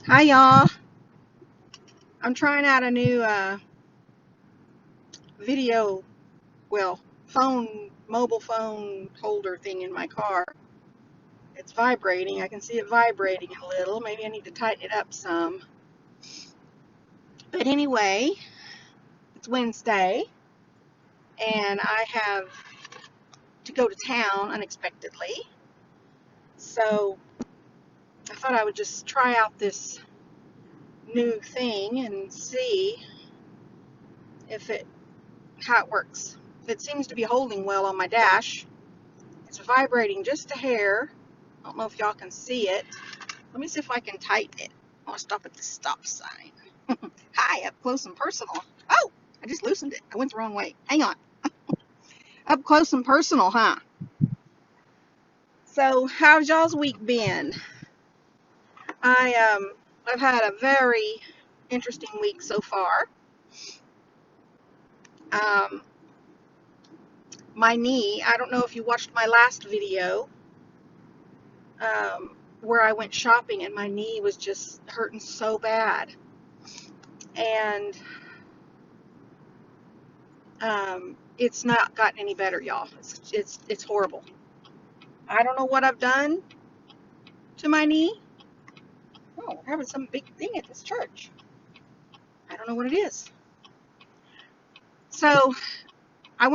Hi y'all. I'm trying out a new video, well, mobile phone holder thing in my car. It's vibrating. I can see it vibrating a little. Maybe I need to tighten it up some. But anyway, it's Wednesday and I have to go to town unexpectedly. So I thought I would just try out this new thing and see if how it works. It seems to be holding well on my dash. It's vibrating just a hair. I don't know if y'all can see it. Let me see if I can tighten it. I want to stop at the stop sign. Hi, up close and personal. Oh, I just loosened it. I went the wrong way. Hang on. Up close and personal, huh? So, how's y'all's week been? I've had a very interesting week so far. Um, my knee. I don't know if you watched my last video, where I went shopping and my knee was just hurting so bad, and it's not gotten any better, y'all. It's horrible. I don't know what I've done to my knee. Oh, we're having some big thing at this church. I don't know what it is. So I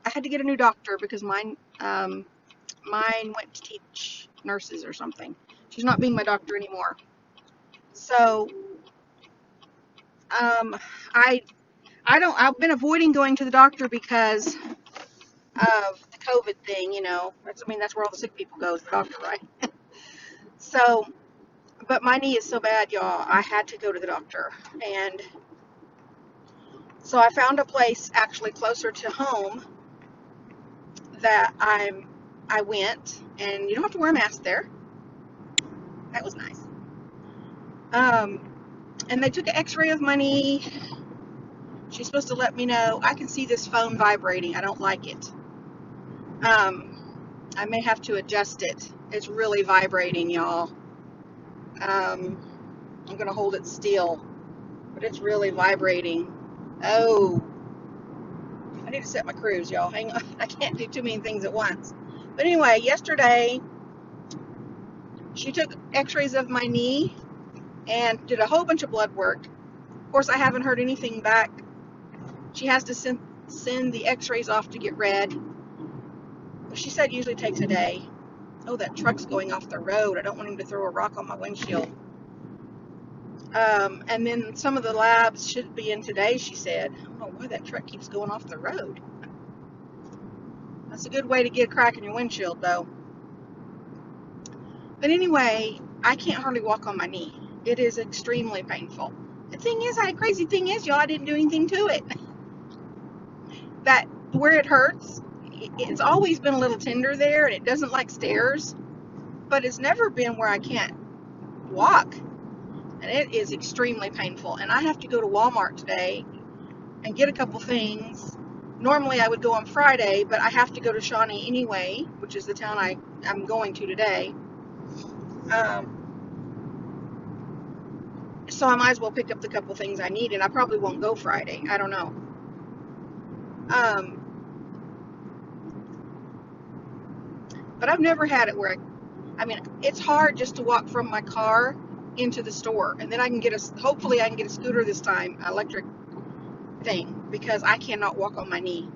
had to get a new doctor because mine went to teach nurses or something. She's not being my doctor anymore. So um, I I've been avoiding going to the doctor because of the COVID thing. That's where all the sick people go, to the doctor, right? So, but my knee is so bad, y'all. I had to go to the doctor, and so I found a place actually closer to home that I went, and you don't have to wear a mask there. That was nice. And they took an X-ray of my knee. She's supposed to let me know. I can see this phone vibrating. I don't like it. I may have to adjust it. It's really vibrating, y'all. I'm gonna hold it still, but it's really vibrating. Oh, I need to set my cruise, y'all. Hang on. I can't do too many things at once. But anyway, yesterday she took x-rays of my knee and did a whole bunch of blood work. Of course, I haven't heard anything back. She has to send the x-rays off to get read. She said it usually takes a day. Oh, that truck's going off the road. I don't want him to throw a rock on my windshield. And then some of the labs should be in today, she said. I don't know why that truck keeps going off the road. That's a good way to get a crack in your windshield, though. But anyway, I can't hardly walk on my knee. It is extremely painful. The crazy thing is, y'all, I didn't do anything to it. That where it hurts, it's always been a little tender there, and it doesn't like stairs. But it's never been where I can't walk. And it is extremely painful. And I have to go to Walmart today and get a couple things. Normally I would go on Friday, but I have to go to Shawnee anyway, which is the town I'm going to today. So I might as well pick up the couple things I need, and I probably won't go Friday. I don't know. But I've never had it where it's hard just to walk from my car into the store, and then hopefully I can get a scooter this time, electric thing, because I cannot walk on my knee.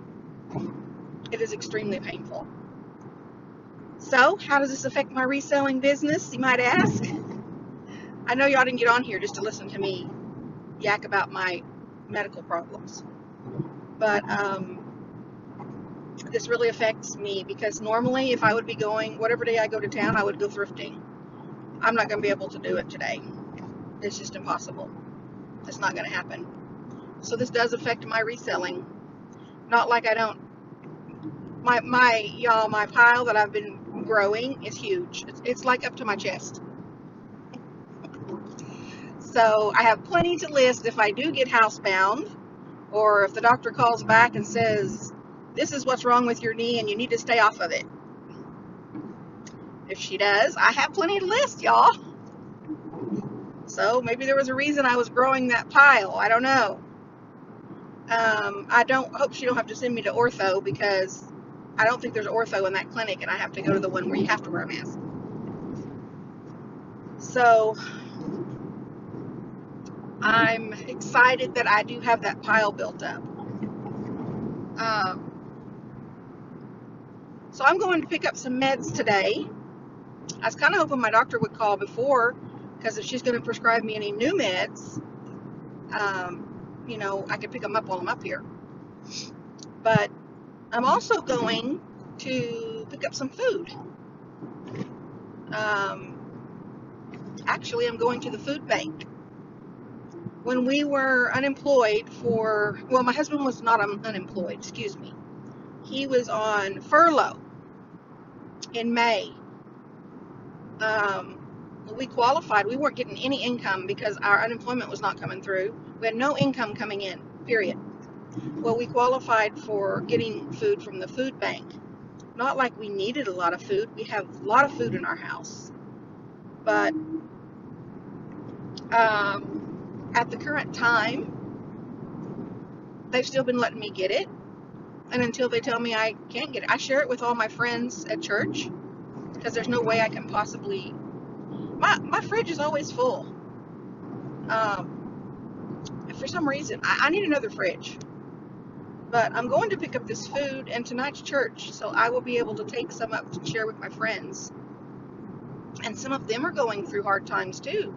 It is extremely painful. So, how does this affect my reselling business, you might ask? I know y'all didn't get on here just to listen to me yak about my medical problems, but this really affects me because normally if I would be going, whatever day I go to town, I would go thrifting. I'm not going to be able to do it today. It's just impossible. It's not going to happen. So this does affect my reselling. Not like I don't. My pile that I've been growing is huge. It's like up to my chest. So I have plenty to list if I do get housebound, or if the doctor calls back and says, this is what's wrong with your knee and you need to stay off of it. If she does, I have plenty to list, y'all. So maybe there was a reason I was growing that pile. I don't know. I don't hope she don't have to send me to ortho, because I don't think there's ortho in that clinic, and I have to go to the one where you have to wear a mask. So I'm excited that I do have that pile built up. Um, so I'm going to pick up some meds today. I was kind of hoping my doctor would call before, because if she's going to prescribe me any new meds, I could pick them up while I'm up here. But I'm also going to pick up some food. Actually, I'm going to the food bank. When we were unemployed my husband was not unemployed, excuse me. He was on furlough in May. We qualified. We weren't getting any income because our unemployment was not coming through. We had no income coming in, period. Well, we qualified for getting food from the food bank. Not like we needed a lot of food. We have a lot of food in our house. But at the current time, they've still been letting me get it. And until they tell me I can't get it, I share it with all my friends at church, because there's no way I can possibly. My fridge is always full. For some reason, I need another fridge. But I'm going to pick up this food in tonight's church, so I will be able to take some up to share with my friends. And some of them are going through hard times too.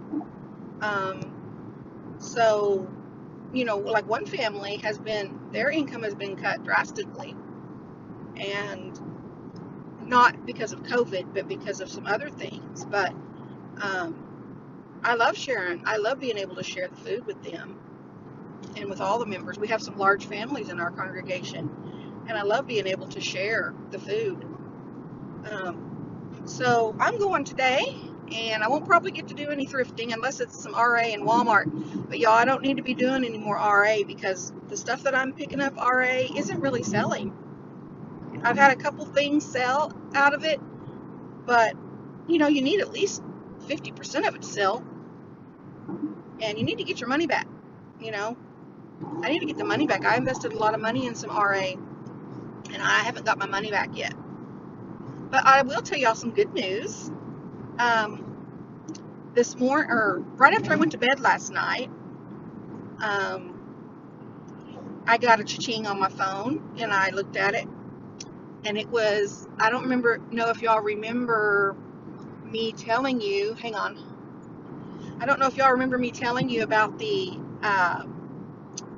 So, like one family their income has been cut drastically. And not because of COVID, but because of some other things. But I love sharing. I love being able to share the food with them and with all the members. We have some large families in our congregation, and I love being able to share the food. So I'm going today, and I won't probably get to do any thrifting unless it's some RA in Walmart. But y'all, I don't need to be doing any more RA, because the stuff that I'm picking up RA isn't really selling. I've had a couple things sell out of it, but you need at least 50% of it to sell, and you need to get your money back. I need to get the money back. I invested a lot of money in some RA, and I haven't got my money back yet. But I will tell y'all some good news. This morning, or right after I went to bed last night, I got a cha-ching on my phone, and I looked at it, and it was, I don't know if y'all remember me telling you, hang on. I don't know if y'all remember me telling you about the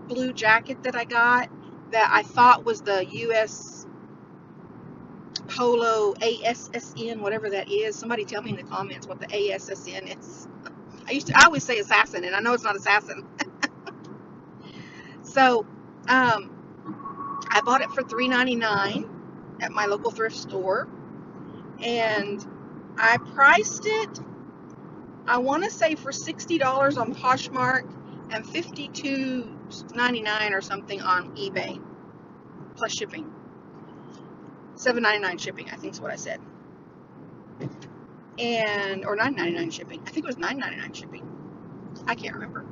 blue jacket that I got that I thought was the U.S. Polo ASSN, whatever that is. Somebody tell me in the comments what the ASSN is. I always say assassin, and I know it's not assassin. So, I bought it for $3.99 at my local thrift store, and I priced it, I want to say, for $60 on Poshmark and $52.99 or something on eBay, plus shipping. $7.99 shipping, I think is what I said. Or $9.99 shipping. I think it was $9.99 shipping. I can't remember.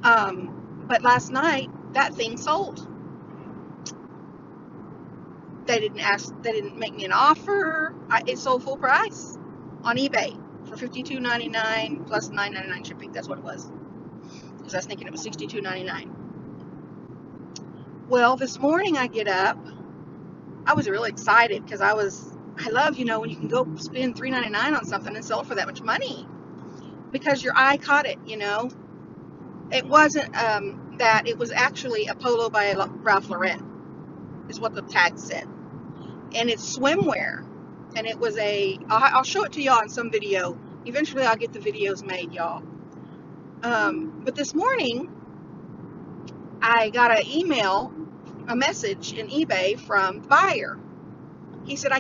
But last night, that thing sold. They didn't make me an offer. It sold full price on eBay for $52.99 plus $9.99 shipping. That's what it was. Because I was thinking it was $62.99. Well, this morning I get up. I was really excited because I love, when you can go spend $3.99 on something and sell it for that much money, because your eye caught it. It wasn't that. It was actually a polo by Ralph Lauren, is what the tag said. And it's swimwear. And it was I'll show it to y'all in some video. Eventually I'll get the videos made, y'all. But this morning, I got a message in eBay from the buyer. He said,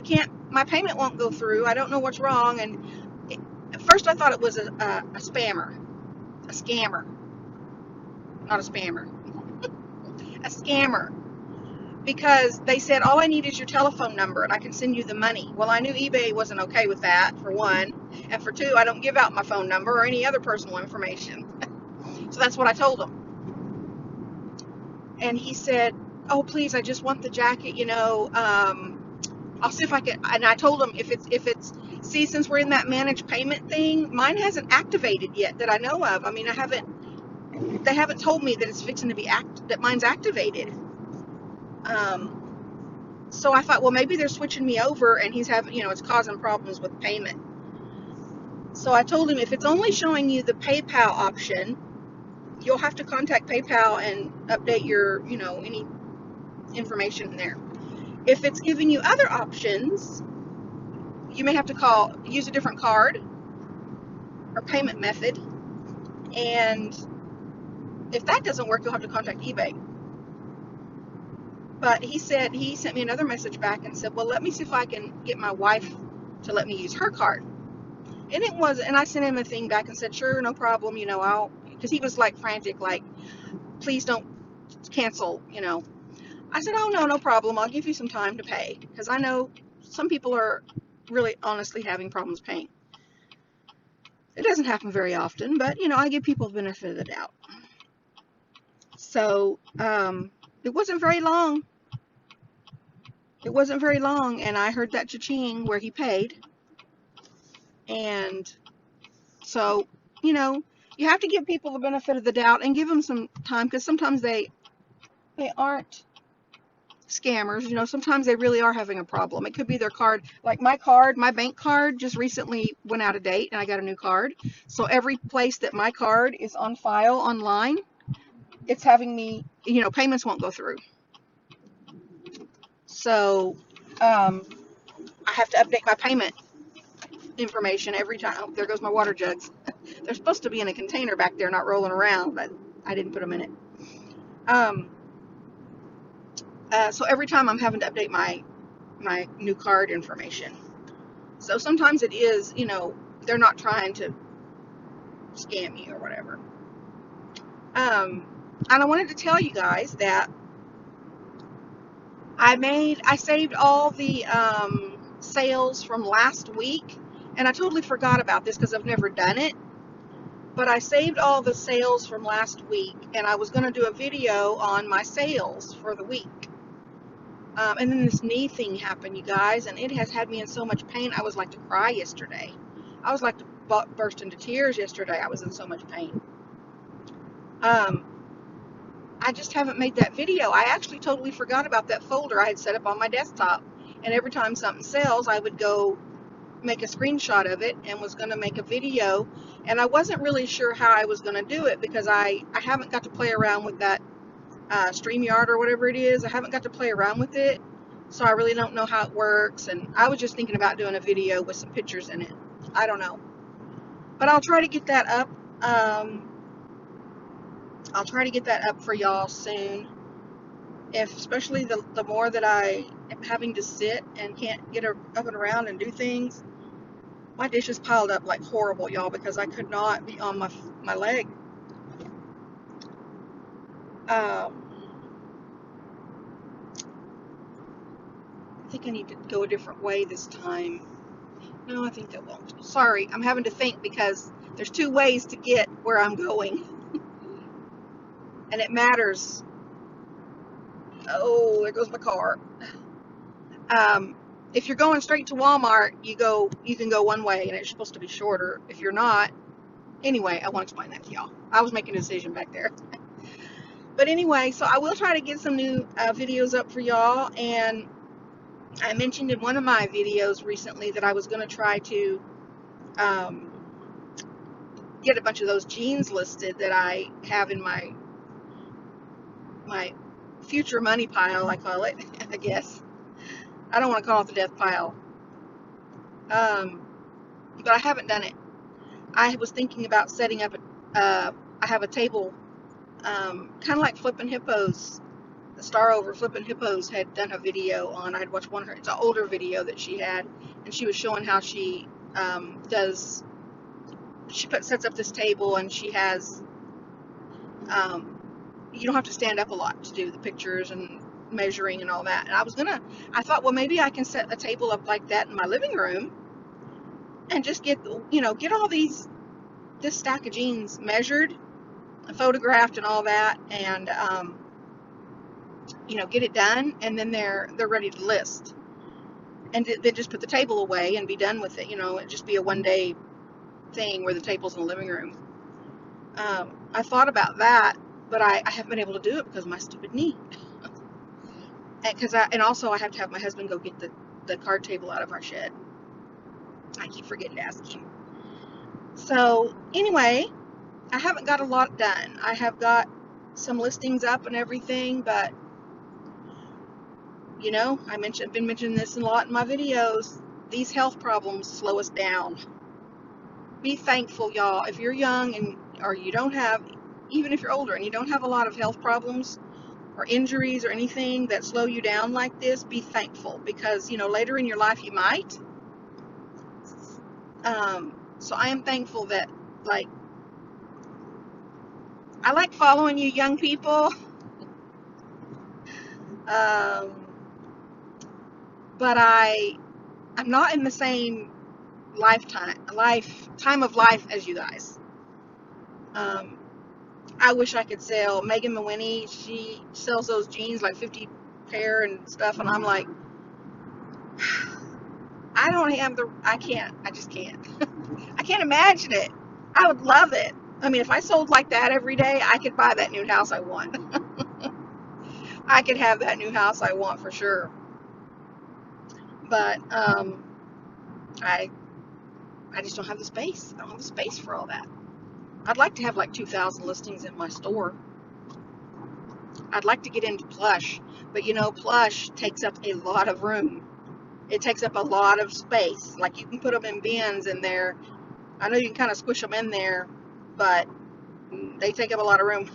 my payment won't go through. I don't know what's wrong. And at first I thought it was a scammer. Not a spammer. A scammer. because they said, all I need is your telephone number and I can send you the money. Well, I knew eBay wasn't okay with that, for one. And for two, I don't give out my phone number or any other personal information. So that's what I told him. And he said, oh, please, I just want the jacket, I'll see if I can. And I told him, see, since we're in that managed payment thing, mine hasn't activated yet that I know of. I mean, they haven't told me that it's fixing to be that mine's activated. So I thought, well, maybe they're switching me over and he's having, it's causing problems with payment. So I told him, if it's only showing you the PayPal option, you'll have to contact PayPal and update your, any information in there. If it's giving you other options, you may have to use a different card or payment method. And if that doesn't work, you'll have to contact eBay. But he sent me another message back and said, well, let me see if I can get my wife to let me use her card. And I sent him a thing back and said, sure, no problem, because he was like frantic, like, please don't cancel, I said, oh, no problem. I'll give you some time to pay, because I know some people are really honestly having problems paying. It doesn't happen very often, but, I give people the benefit of the doubt. So, it wasn't very long. And I heard that cha-ching where he paid. And so, you have to give people the benefit of the doubt and give them some time, because sometimes they aren't scammers. Sometimes they really are having a problem. It could be their card. Like my bank card just recently went out of date and I got a new card. So every place that my card is on file online, it's having me, payments won't go through. So I have to update my payment information every time. Oh, there goes my water jugs. They're supposed to be in a container back there, not rolling around, but I didn't put them in it. So every time I'm having to update my new card information. So sometimes it is, they're not trying to scam you or whatever. And I wanted to tell you guys that I saved all the sales from last week, and I totally forgot about this because I've never done it. But I saved all the sales from last week, and I was going to do a video on my sales for the week. And then this knee thing happened, you guys, and it has had me in so much pain. I was like to cry yesterday. I was like to burst into tears yesterday. I was in so much pain. I just haven't made that video. I actually totally forgot about that folder I had set up on my desktop. And every time something sells, I would go make a screenshot of it and was going to make a video. And I wasn't really sure how I was going to do it because I haven't got to play around with that StreamYard or whatever it is. I haven't got to play around with it, so I really don't know how it works. And I was just thinking about doing a video with some pictures in it. I don't know, but I'll try to get that up. I'll try to get that up for y'all soon. Especially the more that I am having to sit and can't get up and around and do things. My dishes piled up like horrible, y'all, because I could not be on my leg. I think I need to go a different way this time. No, I think that won't. Sorry, I'm having to think because there's two ways to get where I'm going. And it matters. Oh, there goes my car. If you're going straight to Walmart, you can go one way and it's supposed to be shorter. If you're not, anyway, I won't explain that to y'all. I was making a decision back there. But anyway, so I will try to get some new videos up for y'all. And I mentioned in one of my videos recently that I was going to try to get a bunch of those jeans listed that I have in my future money pile, I call it, I guess. I don't want to call it the death pile. But I haven't done it. I was thinking about setting up I have a table, kind of like Flippin' Hippos. The Star Over Flippin' Hippos had done a video on. I'd watched one of her. It's an older video that she had, and she was showing how she sets up this table, and she has you don't have to stand up a lot to do the pictures and measuring and all that. And I thought, well, maybe I can set a table up like that in my living room and just get all this stack of jeans measured, photographed, and all that, and get it done, and then they're ready to list, and then just put the table away and be done with it. It'd just be a one-day thing where the table's in the living room. I thought about that, but I haven't been able to do it because of my stupid knee. And also I have to have my husband go get the card table out of our shed. I keep forgetting to ask him. So anyway, I haven't got a lot done. I have got some listings up and everything, but I've been mentioning this a lot in my videos. These health problems slow us down. Be thankful, y'all. If you're young or you don't have, even if you're older and you don't have a lot of health problems or injuries or anything that slow you down like this, be thankful, because later in your life you might. So I am thankful that, I like following you young people. But I'm not in the same time of life as you guys. I wish I could sell. Megan Mawiney, she sells those jeans, like 50 pair and stuff, and I'm like, I just can't. I can't imagine it. I would love it. I mean, if I sold like that every day, I could buy that new house I want. I could have that new house I want for sure. But I just don't have the space. I don't have the space for all that. I'd like to have like 2,000 listings in my store. I'd like to get into plush, but plush takes up a lot of room. It takes up a lot of space. Like, you can put them in bins in there. I know you can kind of squish them in there, but they take up a lot of room.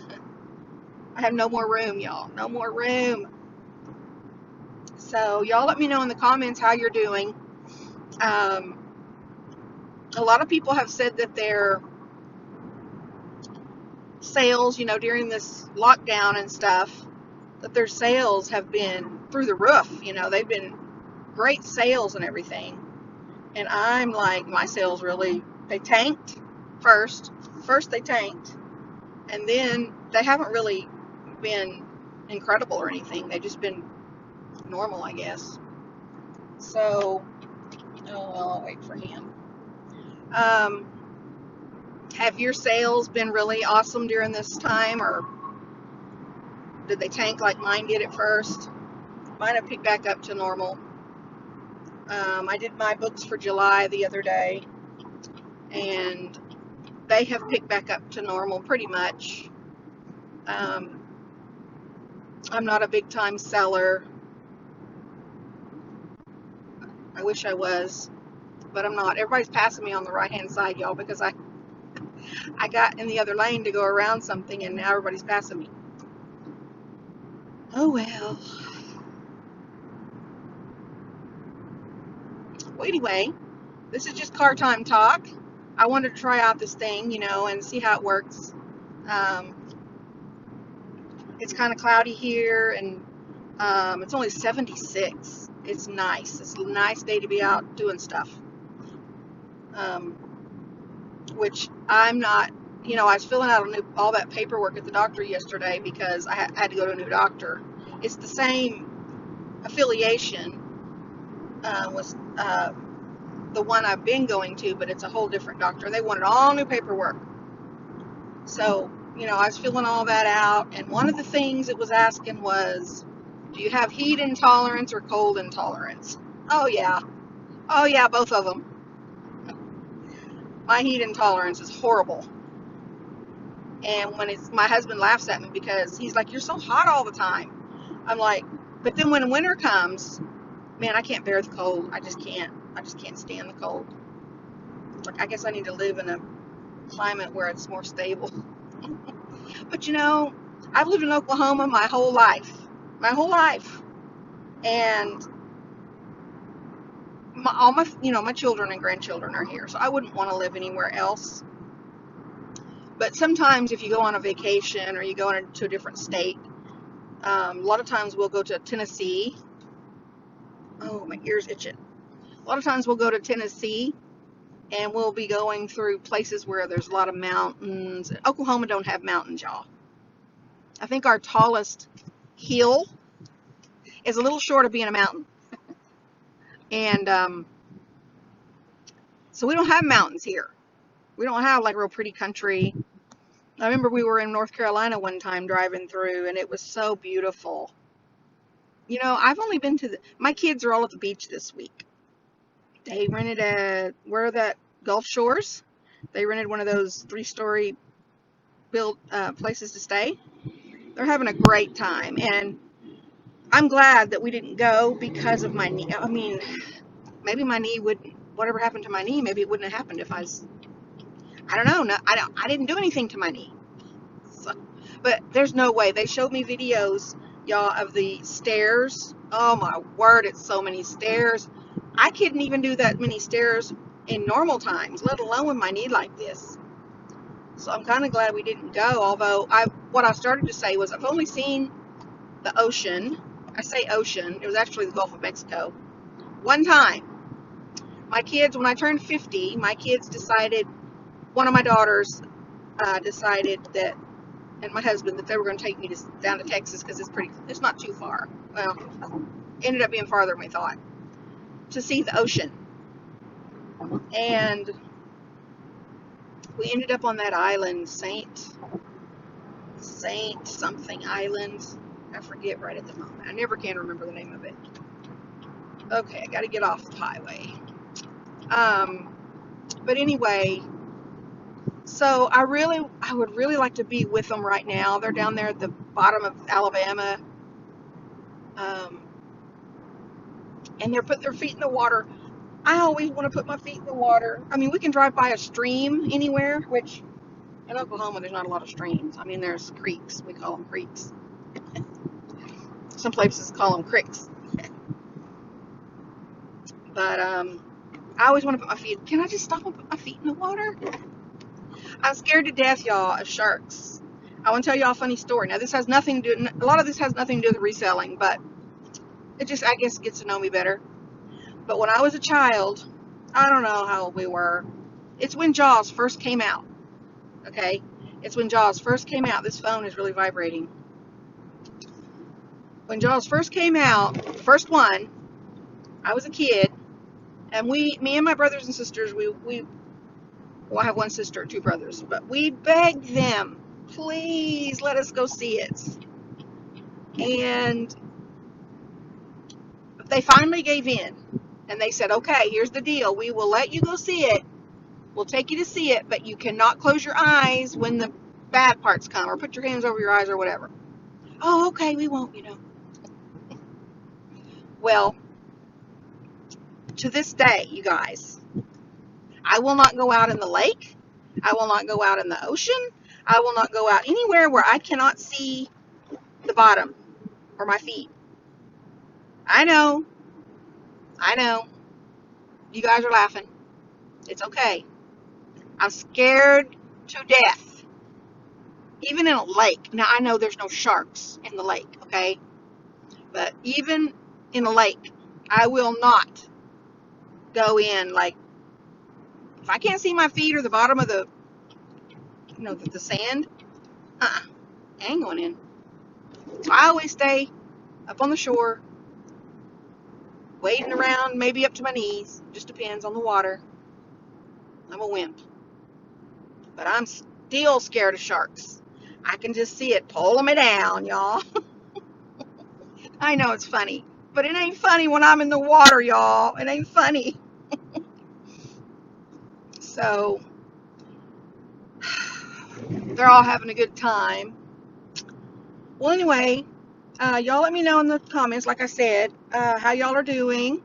I have no more room, y'all. No more room. So y'all let me know in the comments how you're doing. A lot of people have said that their sales, during this lockdown and stuff, that their sales have been through the roof. They've been great sales and everything. And I'm like, my sales they tanked first. First they tanked, and then they haven't really been incredible or anything. They've just been normal, I guess. So, I'll wait for him. Have your sales been really awesome during this time, or did they tank like mine did at first? Mine have picked back up to normal. I did my books for July the other day, and they have picked back up to normal pretty much. I'm not a big time seller. I wish I was, but I'm not. Everybody's passing me on the right hand side, y'all, because I got in the other lane to go around something, and now everybody's passing me. Oh well. Well, anyway, this is just car time talk. I wanted to try out this thing, and see how it works. It's kind of cloudy here, and it's only 76. It's nice. It's a nice day to be out doing stuff. Which I'm not, I was filling out all that paperwork at the doctor yesterday because I had to go to a new doctor. It's the same affiliation with the one I've been going to, but it's a whole different doctor. They wanted all new paperwork. So, I was filling all that out, and one of the things it was asking was, do you have heat intolerance or cold intolerance? Oh yeah, both of them. My heat intolerance is horrible. And my husband laughs at me because he's like, you're so hot all the time. I'm like, but then when winter comes, man, I can't bear the cold. I just can't stand the cold. Like, I guess I need to live in a climate where it's more stable. But I've lived in Oklahoma my whole life. And all my children and grandchildren are here, so I wouldn't want to live anywhere else. But sometimes if you go on a vacation or you go into a different state, A lot of times we'll go to Tennessee. Oh, my ear's itching. A lot of times we'll go to Tennessee and we'll be going through places where there's a lot of mountains. Oklahoma don't have mountains, y'all. I think our tallest hill is a little short of being a mountain. And so we don't have mountains here. We don't have like real pretty country. I remember we were in North Carolina one time driving through, and it was so beautiful. You know, I've only been to my kids are all at the beach this week. They rented where are that Gulf Shores? They rented one of those 3-story built places to stay. They're having a great time, and I'm glad that we didn't go because of my knee. I mean, maybe my knee would, whatever happened to my knee, maybe it wouldn't have happened if I was, I don't know. No, I didn't do anything to my knee. So, but there's no way. They showed me videos, y'all, of the stairs. Oh my word, it's so many stairs. I couldn't even do that many stairs in normal times, let alone with my knee like this. So I'm kind of glad we didn't go. Although what I started to say was I've only seen the ocean. I say ocean. It was actually the Gulf of Mexico. One time, my kids, when I turned 50, my kids decided, one of my daughters decided that, and my husband, that they were going to take me down to Texas because it's not too far. Well, it ended up being farther than we thought, to see the ocean. And we ended up on that island, Saint something island. I forget right at the moment. I never can remember the name of it. Okay, I got to get off the highway. But anyway, so I would really like to be with them right now. They're down there at the bottom of Alabama, and they're putting their feet in the water. I always want to put my feet in the water. I mean, we can drive by a stream anywhere, which in Oklahoma there's not a lot of streams. I mean, there's creeks. We call them creeks. Some places call them cricks. But I always want to put my feet. Can I just stop and put my feet in the water? I'm scared to death, y'all, of sharks. I want to tell y'all a funny story. Now, this has nothing to do. A lot of this has nothing to do with reselling, but it just, I guess, gets to know me better. But when I was a child, I don't know how old we were. It's when Jaws first came out. Okay, it's when Jaws first came out. This phone is really vibrating. When Jaws first came out, first one, I was a kid, and me and my brothers and sisters, well, I have one sister and 2 brothers, but we begged them, please let us go see it. And they finally gave in, and they said, okay, here's the deal. We will let you go see it. We'll take you to see it, but you cannot close your eyes when the bad parts come, or put your hands over your eyes or whatever. Oh, okay, we won't, Well, to this day, you guys, I will not go out in the lake. I will not go out in the ocean. I will not go out anywhere where I cannot see the bottom or my feet. I know. You guys are laughing. It's okay. I'm scared to death. Even in a lake. Now, I know there's no sharks in the lake, okay? But even in a lake, I will not go in. Like, if I can't see my feet or the bottom of the sand, I ain't going in. So I always stay up on the shore, wading around, maybe up to my knees. Just depends on the water. I'm a wimp. But I'm still scared of sharks. I can just see it pulling me down, y'all. I know it's funny, but it ain't funny when I'm in the water, y'all. It ain't funny. So, they're all having a good time. Well, anyway, y'all let me know in the comments, like I said, how y'all are doing.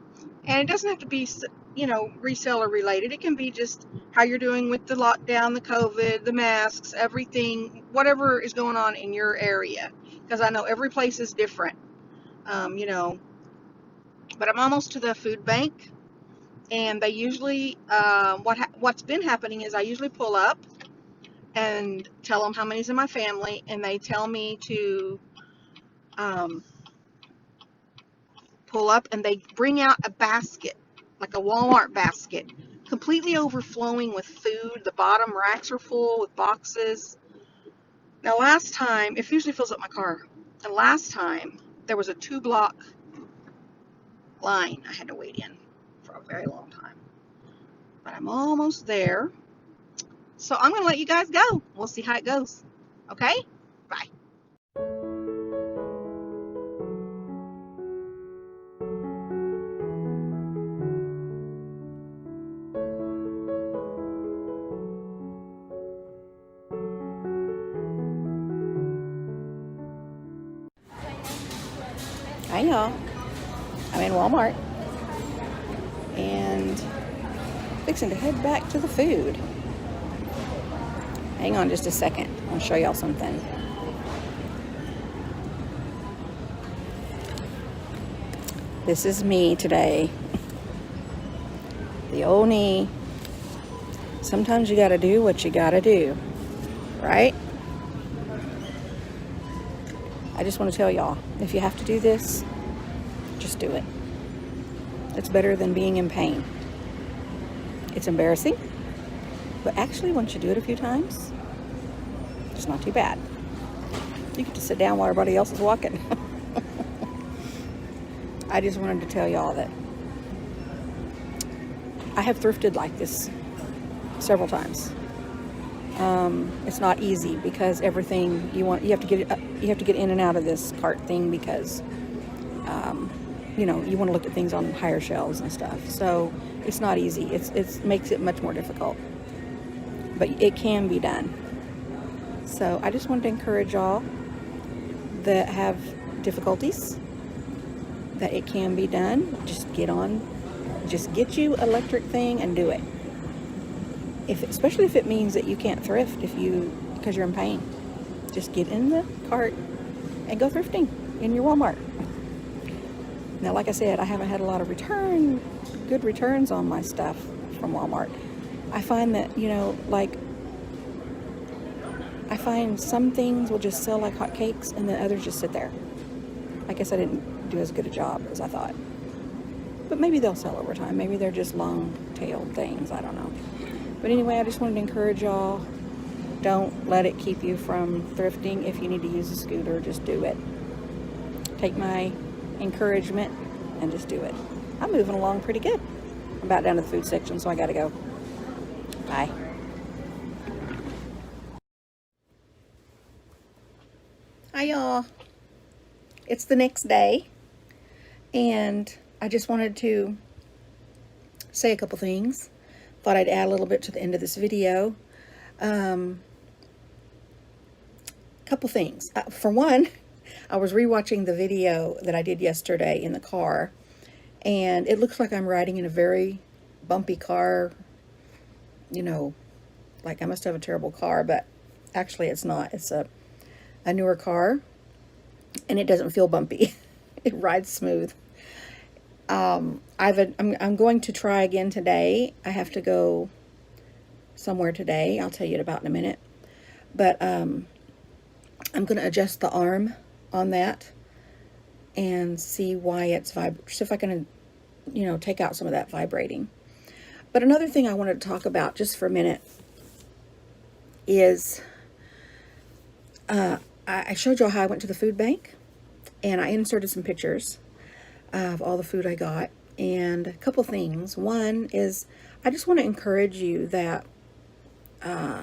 And it doesn't have to be, reseller related. It can be just how you're doing with the lockdown, the COVID, the masks, everything, whatever is going on in your area. Because I know every place is different, But I'm almost to the food bank. And they usually, what's been happening is I usually pull up and tell them how many's in my family. And they tell me to um, pull up and they bring out a basket, like a Walmart basket, completely overflowing with food. The bottom racks are full with boxes. Now, last time, it usually fills up my car. And last time, there was a 2-block line I had to wait in for a very long time. But I'm almost there. So I'm going to let you guys go. We'll see how it goes. Okay? Bye. Hi, y'all. I'm in Walmart and fixing to head back to the food. Hang on just a second. I'll show y'all something. This is me today. The old knee. Sometimes you gotta do what you gotta do, right? I just want to tell y'all, if you have to do this, just do it. It's better than being in pain. It's embarrassing, but actually once you do it a few times, it's not too bad. You get to sit down while everybody else is walking. I just wanted to tell y'all that I have thrifted like this several times. It's not easy because everything you have to get in and out of this cart thing because you want to look at things on higher shelves and stuff. So it's not easy. It makes it much more difficult, but it can be done. So I just wanted to encourage y'all that have difficulties that it can be done. Just get you an electric thing and do it. Especially if it means that you can't thrift because you're in pain. Just get in the cart and go thrifting in your Walmart. Now, like I said, I haven't had a lot of good returns on my stuff from Walmart. I find that, I find some things will just sell like hotcakes and then others just sit there. I guess I didn't do as good a job as I thought. But maybe they'll sell over time. Maybe they're just long-tailed things. I don't know. But anyway, I just wanted to encourage y'all, don't let it keep you from thrifting. If you need to use a scooter, just do it. Take my encouragement and just do it. I'm moving along pretty good. I'm about down to the food section, so I gotta go. Bye. Hi, y'all. It's the next day, and I just wanted to say a couple things. Thought I'd add a little bit to the end of this video. Couple things. For one, I was rewatching the video that I did yesterday in the car, and it looks like I'm riding in a very bumpy car. Like I must have a terrible car, but actually it's not. It's a newer car, and it doesn't feel bumpy. It rides smooth. I'm going to try again today. I have to go somewhere today. I'll tell you about in a minute. But I'm going to adjust the arm on that and see why it's see if I can, take out some of that vibrating. But another thing I wanted to talk about just for a minute is I showed y'all how I went to the food bank, and I inserted some pictures of all the food I got. And a couple things. One is I just want to encourage you that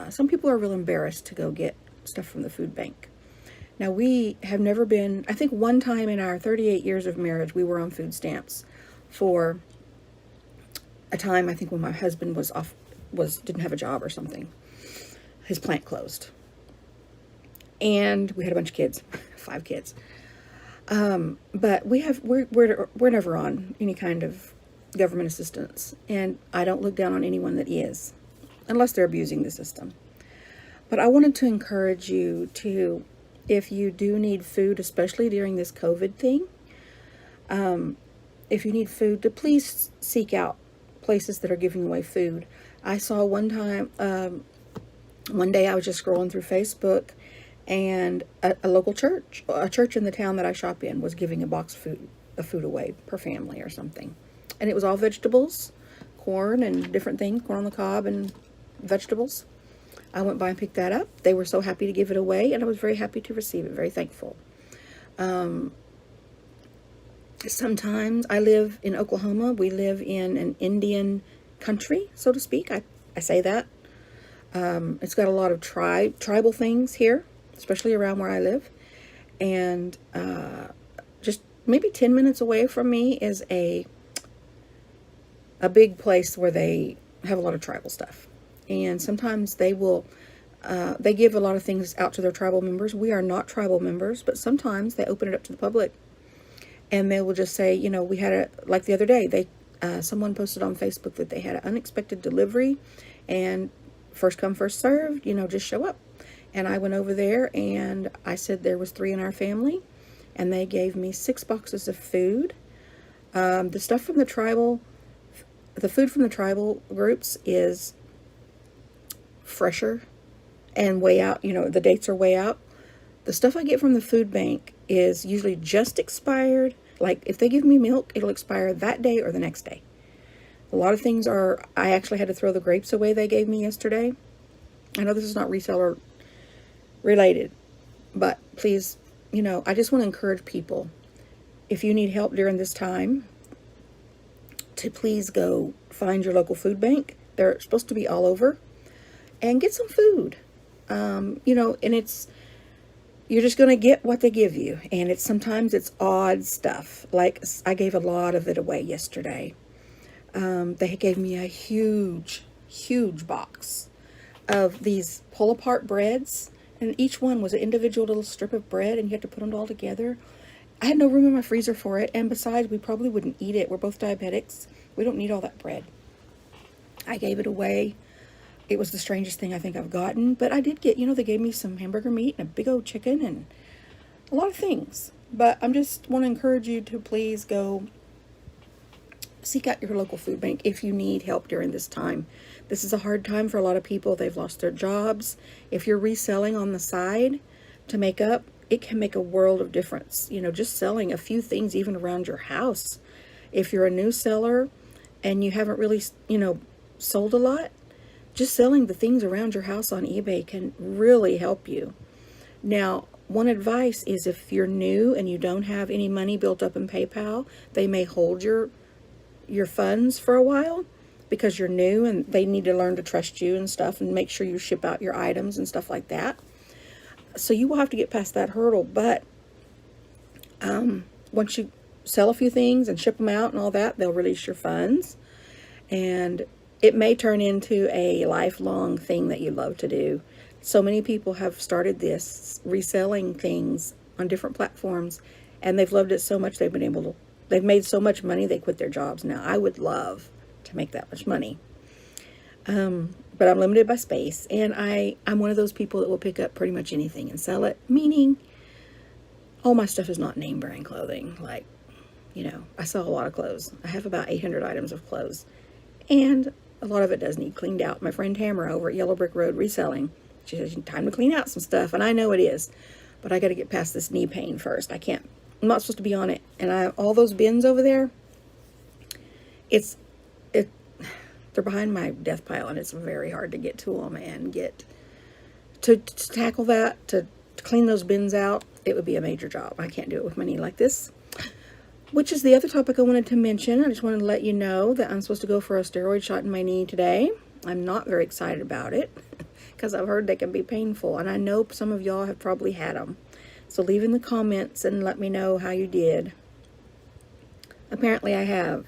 some people are real embarrassed to go get stuff from the food bank. Now, we have never been, I think one time in our 38 years of marriage, we were on food stamps for a time, I think when my husband didn't have a job or something. His plant closed. And we had a bunch of kids, 5 kids. But we're never on any kind of government assistance, and I don't look down on anyone that is, unless they're abusing the system. But I wanted to encourage you to, if you do need food, especially during this COVID thing, if you need food, to please seek out places that are giving away food. I saw one time, one day I was just scrolling through Facebook, And a local church, a church in the town that I shop in, was giving a box of food away per family or something. And it was all vegetables, corn and different things, corn on the cob and vegetables. I went by and picked that up. They were so happy to give it away, and I was very happy to receive it, very thankful. Sometimes I live in Oklahoma. We live in an Indian country, so to speak. I say that. It's got a lot of tribal things here, especially around where I live. And just maybe 10 minutes away from me is a big place where they have a lot of tribal stuff. And sometimes they give a lot of things out to their tribal members. We are not tribal members, but sometimes they open it up to the public. And they will just say, we had like the other day, someone posted on Facebook that they had an unexpected delivery, and first come, first served, just show up. And I went over there and I said there was 3 in our family, and they gave me 6 boxes of food. The food from the tribal groups is fresher and way out, the dates are way out. The stuff I get from the food bank is usually just expired. Like if they give me milk, it'll expire that day or the next day. A lot of things I actually had to throw the grapes away they gave me yesterday. I know this is not reseller related, but please, I just want to encourage people, if you need help during this time, to please go find your local food bank. They're supposed to be all over, and get some food. And you're just going to get what they give you. And sometimes it's odd stuff. Like I gave a lot of it away yesterday. They gave me a huge, huge box of these pull-apart breads, and each one was an individual little strip of bread, and you had to put them all together. I had no room in my freezer for it, and besides, we probably wouldn't eat it. We're both diabetics. We don't need all that bread. I gave it away. It was the strangest thing I think I've gotten, but I did get, they gave me some hamburger meat and a big old chicken and a lot of things. But I just want to encourage you to please go seek out your local food bank if you need help during this time. This is a hard time for a lot of people. They've lost their jobs. If you're reselling on the side to make up, it can make a world of difference. Just selling a few things even around your house. If you're a new seller and you haven't really, sold a lot, just selling the things around your house on eBay can really help you. Now, one advice is if you're new and you don't have any money built up in PayPal, they may hold your funds for a while because you're new and they need to learn to trust you and stuff and make sure you ship out your items and stuff like that. So you will have to get past that hurdle. But once you sell a few things and ship them out and all that, they'll release your funds. And it may turn into a lifelong thing that you love to do. So many people have started this reselling things on different platforms, and they've loved it so much they've made so much money they quit their jobs. Now, I would love to make that much money. But I'm limited by space, and I'm one of those people that will pick up pretty much anything and sell it, meaning all my stuff is not name brand clothing. Like, I sell a lot of clothes. I have about 800 items of clothes, and a lot of it does need cleaned out. My friend Tamara over at Yellow Brick Road Reselling, she says, time to clean out some stuff. And I know it is, but I got to get past this knee pain first. I'm not supposed to be on it. And all those bins over there, they're behind my death pile, and it's very hard to get to them and get to tackle that, to clean those bins out. It would be a major job. I can't do it with my knee like this. Which is the other topic I wanted to mention. I just wanted to let you know that I'm supposed to go for a steroid shot in my knee today. I'm not very excited about it because I've heard they can be painful, and I know some of y'all have probably had them. So leave in the comments and let me know how you did. Apparently I have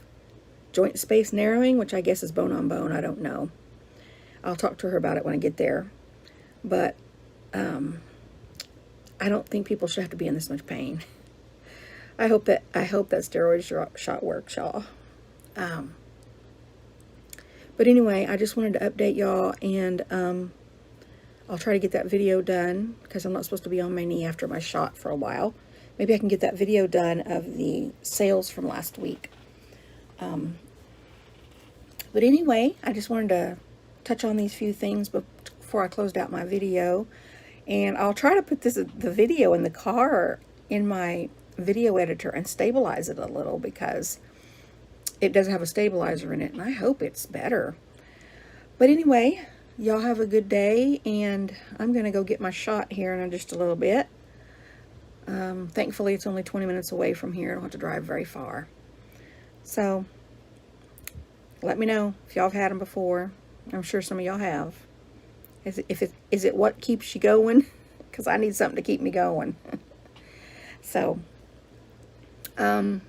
joint space narrowing, which I guess is bone on bone. I don't know. I'll talk to her about it when I get there. But I don't think people should have to be in this much pain. I hope that steroid shot works, y'all. But anyway, I just wanted to update y'all, and I'll try to get that video done because I'm not supposed to be on my knee after my shot for a while. Maybe I can get that video done of the sales from last week. But anyway, I just wanted to touch on these few things before I closed out my video. And I'll try to put the video in the car in my video editor and stabilize it a little, because it does have a stabilizer in it, and I hope it's better. But anyway, y'all have a good day, and I'm going to go get my shot here in just a little bit. Thankfully, it's only 20 minutes away from here. I don't have to drive very far. So, let me know if y'all have had them before. I'm sure some of y'all have. Is it what keeps you going? Because I need something to keep me going. So, I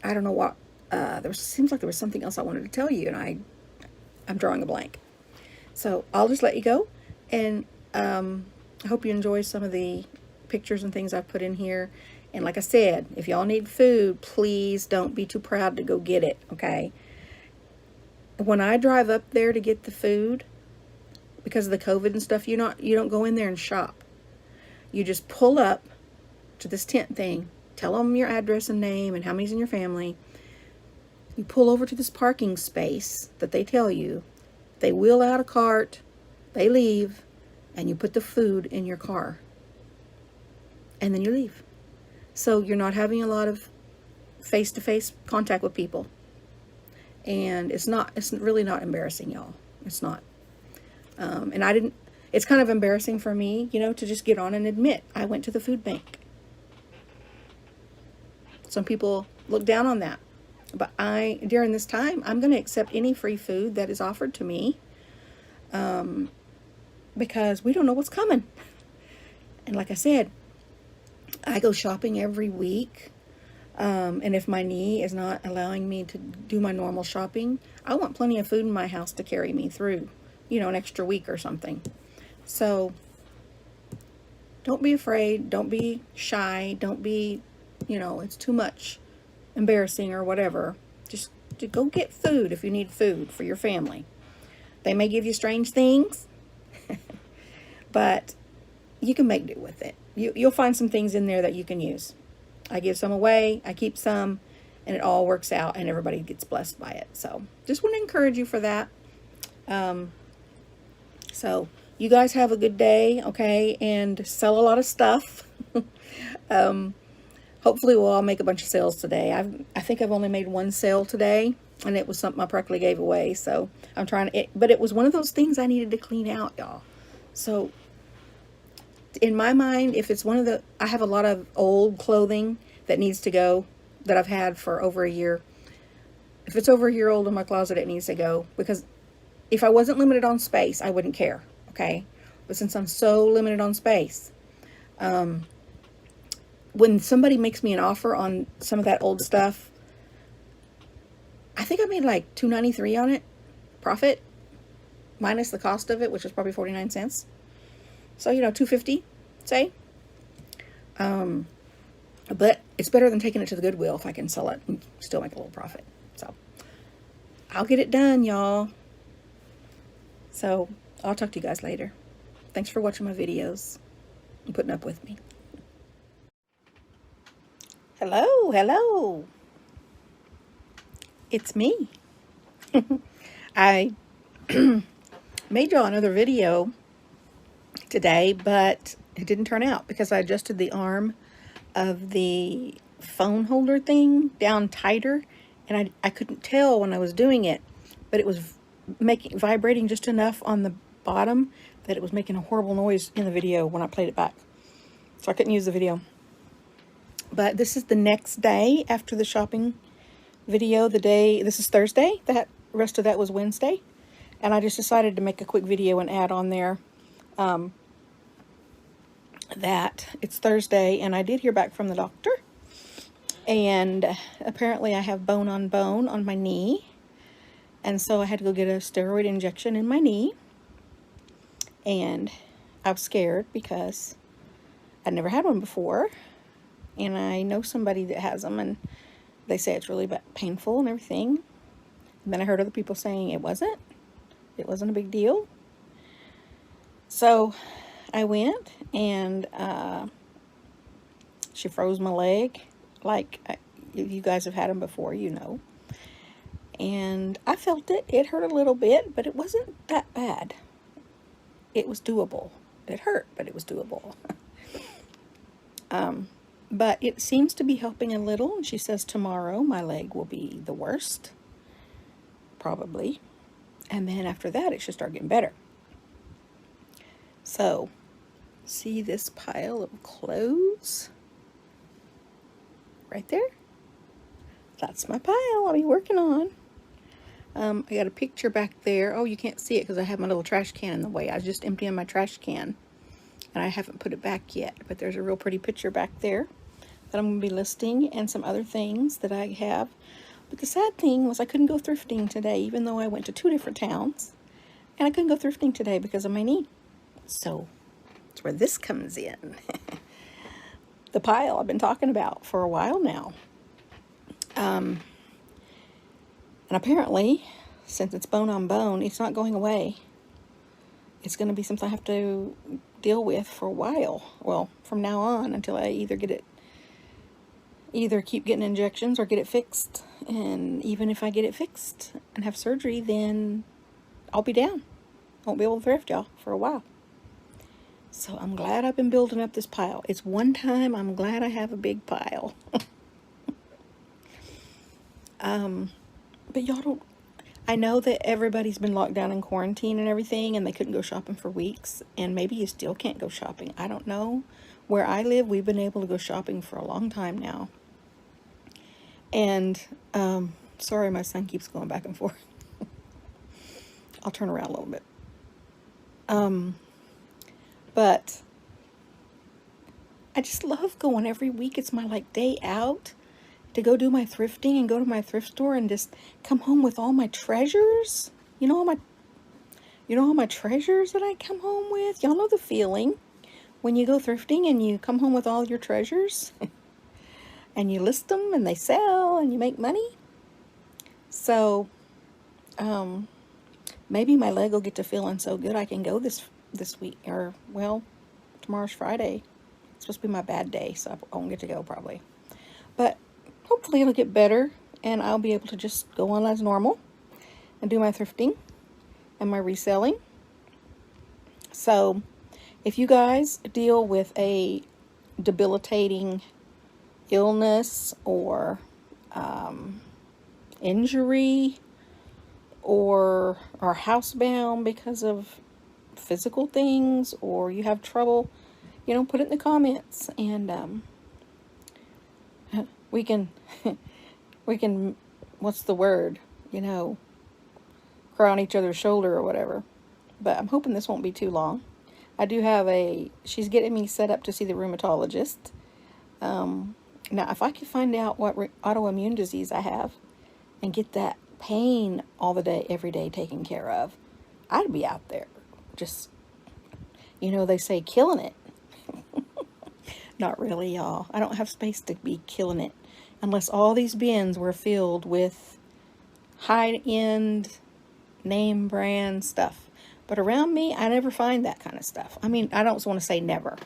don't know what, seems like there was something else I wanted to tell you, and I'm drawing a blank. So I'll just let you go, and I hope you enjoy some of the pictures and things I've put in here. And like I said, if y'all need food, please don't be too proud to go get it, okay? When I drive up there to get the food, because of the COVID and stuff, you don't go in there and shop. You just pull up to this tent thing, tell them your address and name and how many's in your family. You pull over to this parking space that they tell you. They wheel out a cart, they leave, and you put the food in your car. And then you leave. So you're not having a lot of face-to-face contact with people. And it's really not embarrassing, y'all. It's not. And it's kind of embarrassing for me, to just get on and admit I went to the food bank. Some people look down on that. But during this time, I'm going to accept any free food that is offered to me, because we don't know what's coming. And like I said, I go shopping every week, and if my knee is not allowing me to do my normal shopping, I want plenty of food in my house to carry me through, an extra week or something. So don't be afraid. Don't be shy. Don't be, it's too much embarrassing or whatever. Just to go get food if you need food for your family. They may give you strange things, but you can make do with it. You'll find some things in there that you can use. I give some away, I keep some, and it all works out, and everybody gets blessed by it. So just want to encourage you for that. So you guys have a good day, okay, and sell a lot of stuff. Hopefully we'll all make a bunch of sales today. I think I've only made one sale today, and it was something I practically gave away. So I'm trying to, but it was one of those things I needed to clean out, y'all. So in my mind, if it's I have a lot of old clothing that needs to go, that I've had for over a year. If it's over a year old in my closet, it needs to go, because if I wasn't limited on space, I wouldn't care, okay? But since I'm so limited on space, when somebody makes me an offer on some of that old stuff, I think I made like $2.93 on it, profit, minus the cost of it, which was probably 49 cents. So, $2.50, say. But it's better than taking it to the Goodwill if I can sell it and still make a little profit. So, I'll get it done, y'all. So, I'll talk to you guys later. Thanks for watching my videos and putting up with me. Hello. It's me. I made y'all another video today, but it didn't turn out because I adjusted the arm of the phone holder thing down tighter, and I couldn't tell when I was doing it, but it was vibrating just enough on the bottom that it was making a horrible noise in the video when I played it back. So I couldn't use the video. But this is the next day after the shopping video. This is Thursday. That rest of that was Wednesday. And I just decided to make a quick video and add on there that it's Thursday, and I did hear back from the doctor. And apparently I have bone on my knee. And so I had to go get a steroid injection in my knee. And I was scared because I'd never had one before. And I know somebody that has them, and they say it's really painful and everything. And then I heard other people saying it wasn't a big deal. So I went, and she froze my leg. Like, if you guys have had them before, you know. And I felt it. It hurt a little bit, but it wasn't that bad. It was doable. It hurt, but it was doable. But it seems to be helping a little. And she says tomorrow my leg will be the worst, probably. And then after that, it should start getting better. So, see this pile of clothes right there? That's my pile I'll be working on. I got a picture back there. Oh, you can't see it because I have my little trash can in the way. I was just emptying my trash can, and I haven't put it back yet. But there's a real pretty picture back there that I'm going to be listing, and some other things that I have. But the sad thing was I couldn't go thrifting today, even though I went to 2 different towns. And I couldn't go thrifting today because of my knee. So, that's where this comes in. The pile I've been talking about for a while now. And apparently, since it's bone on bone, it's not going away. It's going to be something I have to deal with for a while. Well, from now on, until I either keep getting injections or get it fixed. And even if I get it fixed and have surgery, then I'll be down. I won't be able to thrift, y'all, for a while. So I'm glad I've been building up this pile. It's one time I'm glad I have a big pile. But y'all don't... I know that everybody's been locked down in quarantine and everything, and they couldn't go shopping for weeks. And maybe you still can't go shopping. I don't know. Where I live, we've been able to go shopping for a long time now. And, sorry, my son keeps going back and forth. I'll turn around a little bit. But I just love going every week. It's my, like, day out to go do my thrifting and go to my thrift store and just come home with all my treasures. You know all my treasures that I come home with? Y'all know the feeling when you go thrifting and you come home with all your treasures and you list them and they sell and you make money. So, maybe my leg will get to feeling so good I can go this week, or, well, tomorrow's Friday. It's supposed to be my bad day, so I won't get to go probably. But hopefully it'll get better and I'll be able to just go on as normal and do my thrifting and my reselling. So if you guys deal with a debilitating illness or injury, or are housebound because of physical things, or you have trouble, put it in the comments, and we can what's the word, cry on each other's shoulder or whatever. But I'm hoping this won't be too long. I do have she's getting me set up to see the rheumatologist. Now, if I could find out what autoimmune disease I have and get that pain all the day, every day taken care of, I'd be out there just, they say killing it. Not really, y'all. I don't have space to be killing it unless all these bins were filled with high-end name brand stuff. But around me, I never find that kind of stuff. I mean, I don't want to say never.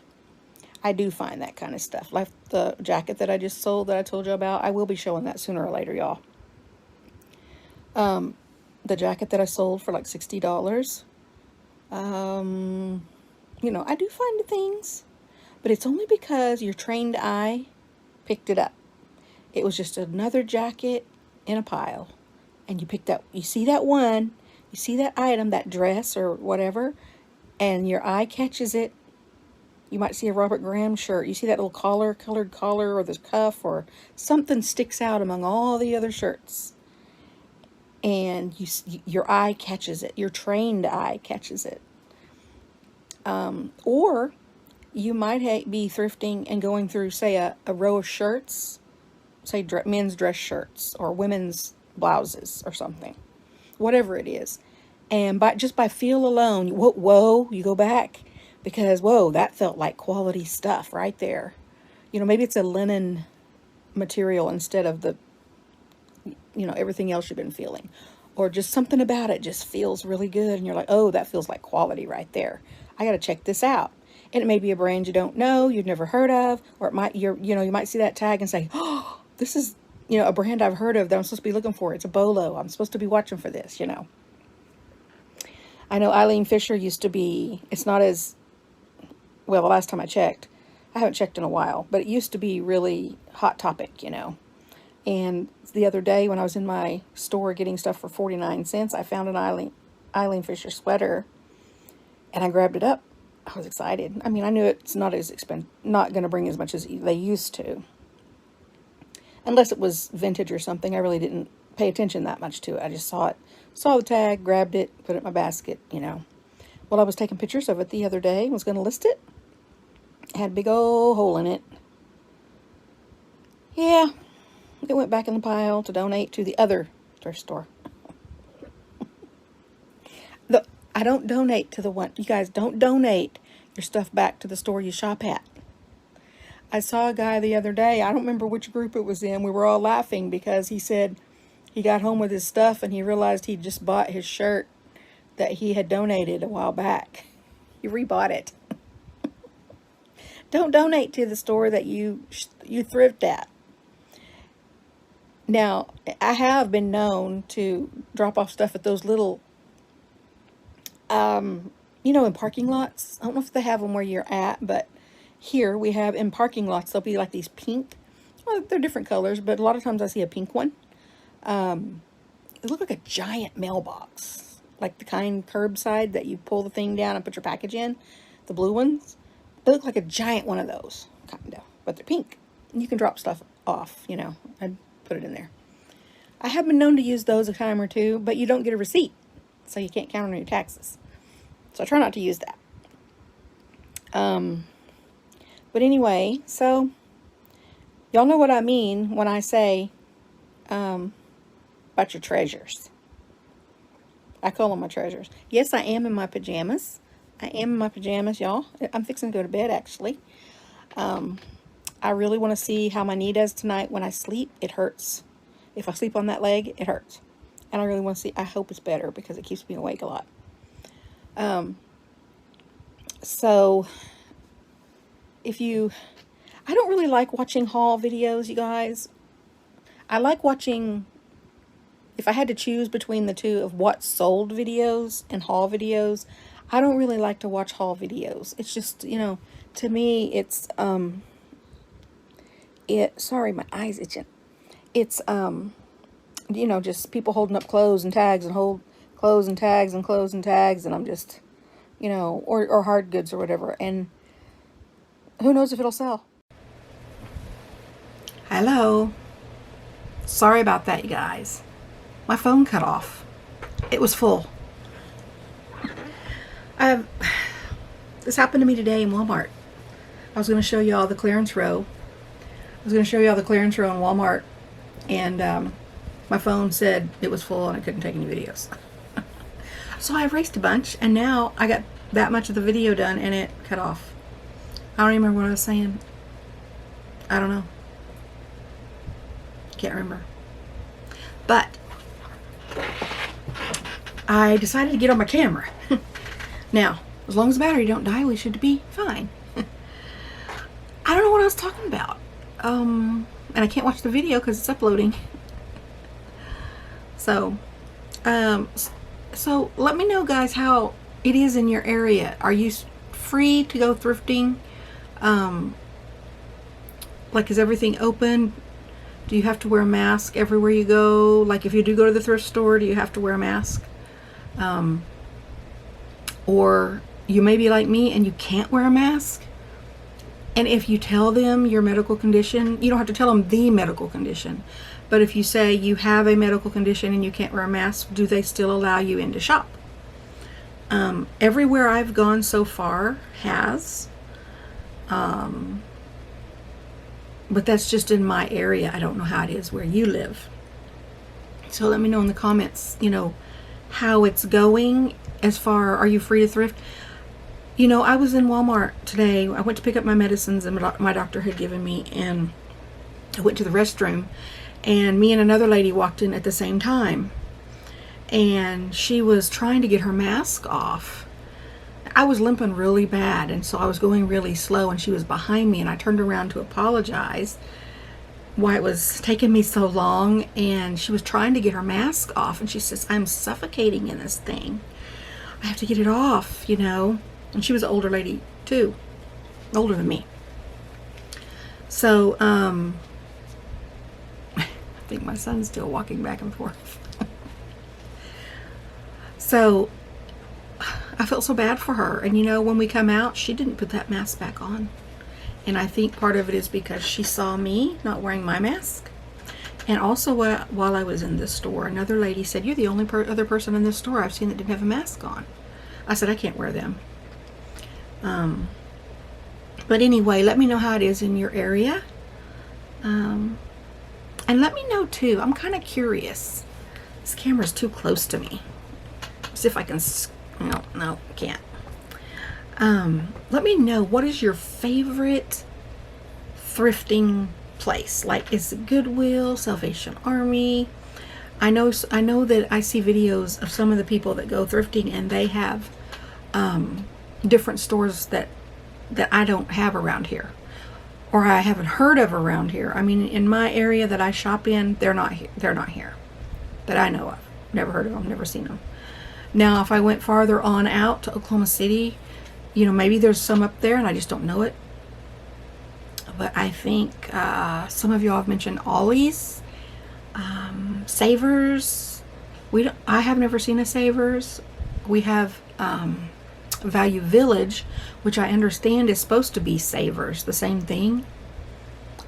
I do find that kind of stuff. Like the jacket that I just sold that I told you about. I will be showing that sooner or later, y'all. The jacket that I sold for like $60. I do find the things. But it's only because your trained eye picked it up. It was just another jacket in a pile. And you see that one, you see that item, that dress or whatever, and your eye catches it. You might see a Robert Graham shirt. You see that little colored collar, or the cuff, or something sticks out among all the other shirts. And your eye catches it. Your trained eye catches it. Or you might be thrifting and going through, say, a row of shirts, say men's dress shirts or women's blouses or something, whatever it is. And just by feel alone, whoa, you go back because, whoa, that felt like quality stuff right there. Maybe it's a linen material instead of the, everything else you've been feeling. Or just something about it just feels really good. And you're like, oh, that feels like quality right there. I got to check this out. And it may be a brand you don't know, you've never heard of, or it might, you might see that tag and say, oh, this is, a brand I've heard of that I'm supposed to be looking for. It's a bolo. I'm supposed to be watching for this, I know Eileen Fisher used to be, it's not as well, the last time I checked, I haven't checked in a while, but it used to be really hot topic, And the other day when I was in my store getting stuff for 49 cents, I found an Eileen Fisher sweater, and I grabbed it up. I was excited. I mean, I knew it's not as not going to bring as much as they used to. Unless it was vintage or something, I really didn't pay attention that much to it. I just saw it, saw the tag, grabbed it, put it in my basket, Well, I was taking pictures of it the other day, was going to list it. It had a big old hole in it. Yeah, it went back in the pile to donate to the other thrift store. I don't donate to the one. You guys don't donate your stuff back to the store you shop at. I saw a guy the other day. I don't remember which group it was in. We were all laughing because he said he got home with his stuff and he realized he'd just bought his shirt that he had donated a while back. He rebought it. Don't donate to the store that you thrift at. Now, I have been known to drop off stuff at those little, in parking lots. I don't know if they have them where you're at, but here we have in parking lots, they'll be like these pink, well, they're different colors, but a lot of times I see a pink one. It looked like a giant mailbox, like the kind curbside that you pull the thing down and put your package in, the blue ones. They look like a giant one of those, kind of, but they're pink. And you can drop stuff off, I'd put it in there. I have been known to use those a time or two, but you don't get a receipt, so you can't count on your taxes. So I try not to use that. But anyway, so y'all know what I mean when I say about your treasures. I call them my treasures. Yes, I am in my pajamas. I am in my pajamas, y'all. I'm fixing to go to bed, actually. I really want to see how my knee does tonight when I sleep. It hurts. If I sleep on that leg, it hurts. And I really want to see, I hope it's better because it keeps me awake a lot. So, I don't really like watching haul videos, you guys. I like watching, if I had to choose between the two of what sold videos and haul videos, I don't really like to watch haul videos. It's just, to me, it's, sorry, my eye's itching. It's, just people holding up clothes and tags and hold clothes and tags and clothes and tags. And I'm just, or hard goods or whatever. And who knows if it'll sell. Hello. Sorry about that, you guys. My phone cut off. It was full. This happened to me today in Walmart. I was going to show you all the clearance row. In Walmart. And my phone said it was full and I couldn't take any videos. So I erased a bunch, and now I got that much of the video done and it cut off. I don't even remember what I was saying. I don't know. Can't remember. But I decided to get on my camera. Now, as long as the battery don't die, we should be fine. I don't know what I was talking about. And I can't watch the video because it's uploading. So let me know, guys, how it is in your area. Are you free to go thrifting? Like, is everything open? Do you have to wear a mask everywhere you go? Like, if you do go to the thrift store, do you have to wear a mask? Or you may be like me and you can't wear a mask. And if you tell them your medical condition, you don't have to tell them the medical condition. But if you say you have a medical condition and you can't wear a mask, do they still allow you in to shop? Everywhere I've gone so far has. But that's just in my area. I don't know how it is where you live. So let me know in the comments, how it's going as far, are you free to thrift? I was in Walmart today. I went to pick up my medicines and my doctor had given me, and I went to the restroom, and me and another lady walked in at the same time, and she was trying to get her mask off. I was limping really bad, and so I was going really slow, and she was behind me, and I turned around to apologize why it was taking me so long, and she was trying to get her mask off, and she says, I'm suffocating in this thing. I have to get it off, And she was an older lady too. older than me. So, I think my son's still walking back and forth. So, I felt so bad for her. And when we come out, she didn't put that mask back on. And I think part of it is because she saw me not wearing my mask. And also, while I was in this store, another lady said, "You're the only other person in this store I've seen that didn't have a mask on." I said, "I can't wear them." But anyway, let me know how it is in your area. And let me know too. I'm kind of curious. This camera's too close to me. See if I can. No, can't. Let me know, what is your favorite thrifting place? Like, is it Goodwill, Salvation Army? I know that I see videos of some of the people that go thrifting, and they have different stores that I don't have around here, or I haven't heard of around here. I mean, in my area that I shop in, they're not here that I know of. Never heard of them, never seen them. Now, if I went farther on out to Oklahoma City, maybe there's some up there and I just don't know it. But I think some of y'all have mentioned Ollie's, Savers. I have never seen a Savers. We have Value Village, which I understand is supposed to be Savers, the same thing.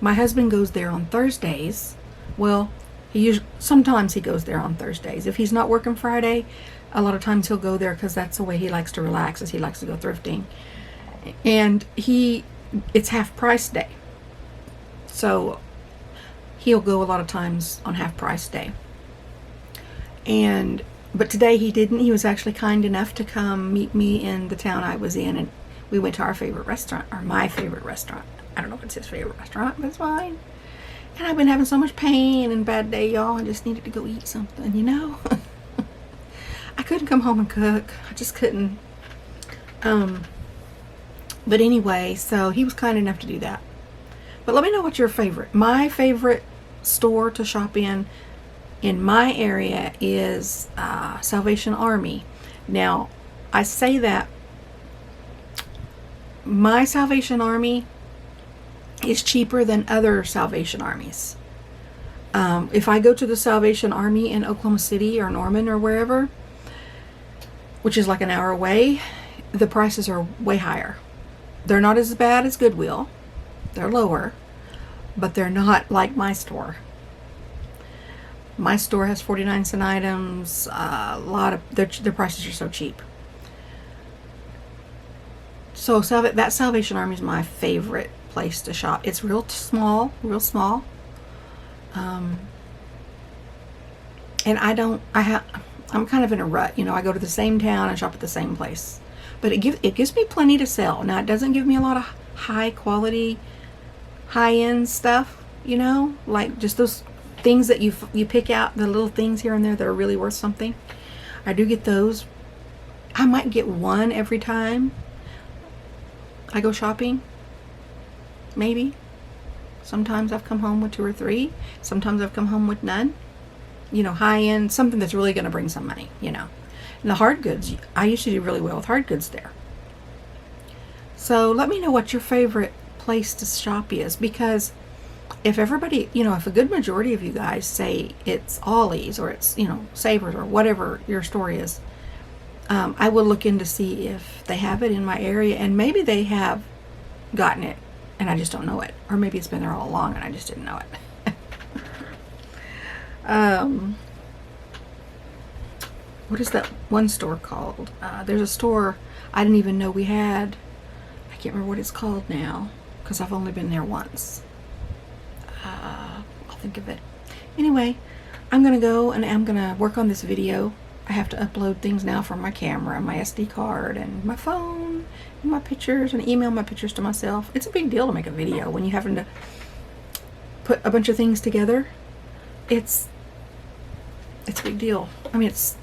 My husband goes there on Thursdays. Well, sometimes he goes there on Thursdays. If he's not working Friday, a lot of times he'll go there because that's the way he likes to relax, is he likes to go thrifting. And it's half price day. So he'll go a lot of times on half price day. But today he didn't. He was actually kind enough to come meet me in the town I was in, and we went to our favorite restaurant, or my favorite restaurant. I don't know if it's his favorite restaurant, but it's mine. And I've been having so much pain and bad day, y'all. I just needed to go eat something, I couldn't come home and cook. I just couldn't. But anyway, so he was kind enough to do that. But let me know what's your favorite. My favorite store to shop in my area is Salvation Army. Now, I say that my Salvation Army is cheaper than other Salvation Armies. If I go to the Salvation Army in Oklahoma City or Norman or wherever, which is like an hour away, the prices are way higher. They're not as bad as Goodwill. They're lower, but they're not like my store. My store has 49-cent items. A lot of their prices are so cheap. So that Salvation Army is my favorite place to shop. It's real small. And I'm kind of in a rut. I go to the same town and shop at the same place. But it gives me plenty to sell. Now, it doesn't give me a lot of high quality, high end stuff, like just those things that you pick out, the little things here and there that are really worth something. I do get those. I might get one every time I go shopping. Maybe. Sometimes I've come home with 2 or 3. Sometimes I've come home with none. High end, something that's really going to bring some money, And the hard goods, I used to do really well with hard goods there. So let me know what your favorite place to shop is, because if everybody, if a good majority of you guys say it's Ollie's or it's, Savers or whatever your store is, I will look in to see if they have it in my area, and maybe they have gotten it and I just don't know it, or maybe it's been there all along and I just didn't know it. What is that one store called? There's a store I didn't even know we had. I can't remember what it's called now because I've only been there once. I'll think of it. Anyway, I'm going to go and I'm going to work on this video. I have to upload things now from my camera, my SD card, and my phone, and my pictures, and email my pictures to myself. It's a big deal to make a video when you're having to put a bunch of things together. It's a big deal. I mean, it's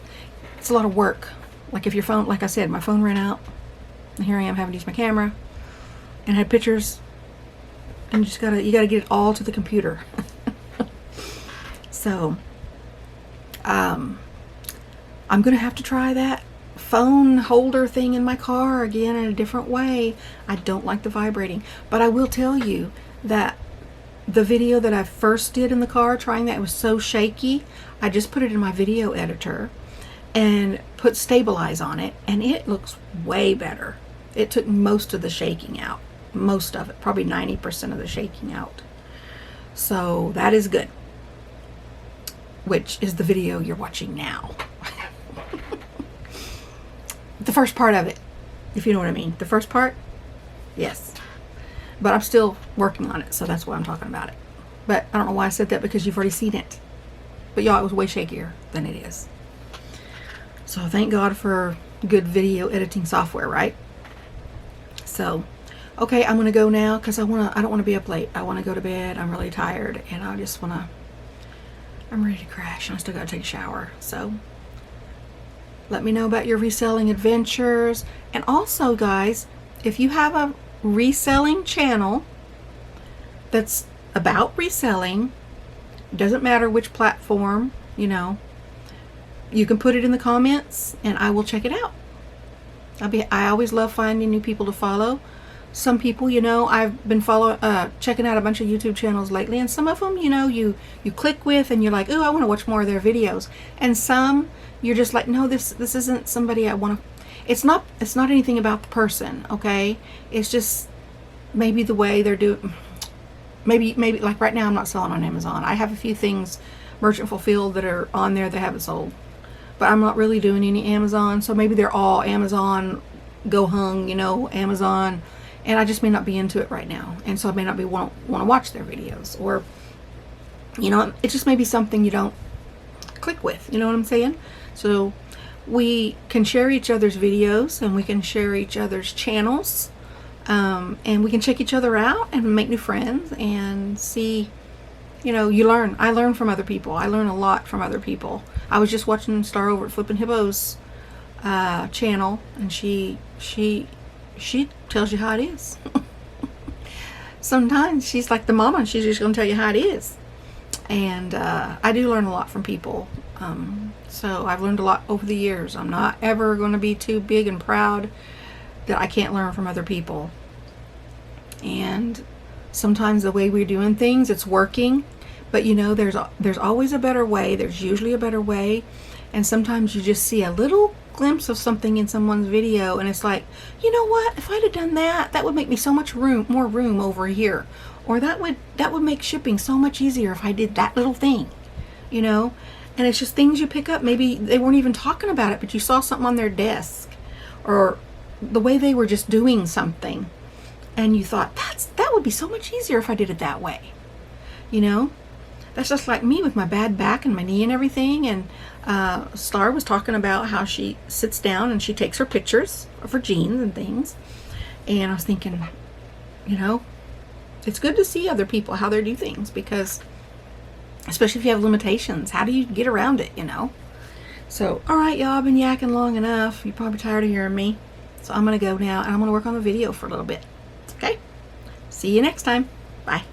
a lot of work. Like if your phone, like I said, my phone ran out, and here I am having to use my camera, and I had pictures, and you gotta get it all to the computer. So, I'm gonna have to try that phone holder thing in my car again in a different way. I don't like the vibrating. But I will tell you that the video that I first did in the car trying that, it was so shaky. I just put it in my video editor and put stabilize on it, and it looks way better. It took most of the shaking out. Most of it, probably 90% of the shaking out. So that is good. Which is the video you're watching now. The first part of it, if you know what I mean. The first part, yes. But I'm still working on it, so that's why I'm talking about it. But I don't know why I said that, because you've already seen it. But y'all, it was way shakier than it is. So thank God for good video editing software, right? So, okay, I'm gonna go now because I don't want to be up late. I want to go to bed. I'm really tired, and I'm ready to crash, and I still gotta take a shower. So let me know about your reselling adventures. And also, guys, if you have a reselling channel that's about reselling, doesn't matter which platform, you know, you can put it in the comments and I will check it out. I always love finding new people to follow. Some people, you know, I've been checking out a bunch of YouTube channels lately, and some of them, you know, you click with and you're like, oh, I want to watch more of their videos. And some you're just like, no, this isn't somebody I want to. It's not anything about the person, okay? It's just maybe the way they're doing. Maybe like right now I'm not selling on Amazon. I have a few things merchant fulfilled that are on there that haven't sold, but I'm not really doing any Amazon. So maybe they're all Amazon go hung, you know, Amazon, and I just may not be into it right now, and so I may not want to watch their videos, or you know, it just may be something you don't click with. You know what I'm saying? So we can share each other's videos, and we can share each other's channels, and we can check each other out and make new friends and see, you know, I learn from other people. I learn a lot from other people. I was just watching Star over at Flippin' Hippos channel, and she tells you how it is. Sometimes she's like the mama, she's just gonna tell you how it is. And I do learn a lot from people. So I've learned a lot over the years. I'm not ever going to be too big and proud that I can't learn from other people. And sometimes the way we're doing things, it's working. But you know, there's always a better way. There's usually a better way. And sometimes you just see a little glimpse of something in someone's video, and it's like, you know what? If I'd have done that, that would make me so much more room over here. Or that would make shipping so much easier if I did that little thing, you know? And it's just things you pick up. Maybe they weren't even talking about it, but you saw something on their desk, or the way they were just doing something, and you thought, that would be so much easier if I did it that way, you know? That's just like me with my bad back and my knee and everything. And Star was talking about how she sits down and she takes her pictures of her jeans and things. And I was thinking, you know, it's good to see other people, how they do things, because especially if you have limitations, how do you get around it, you know? So, all right, y'all, I've been yakking long enough. You're probably tired of hearing me. So I'm going to go now, and I'm going to work on the video for a little bit. Okay? See you next time. Bye.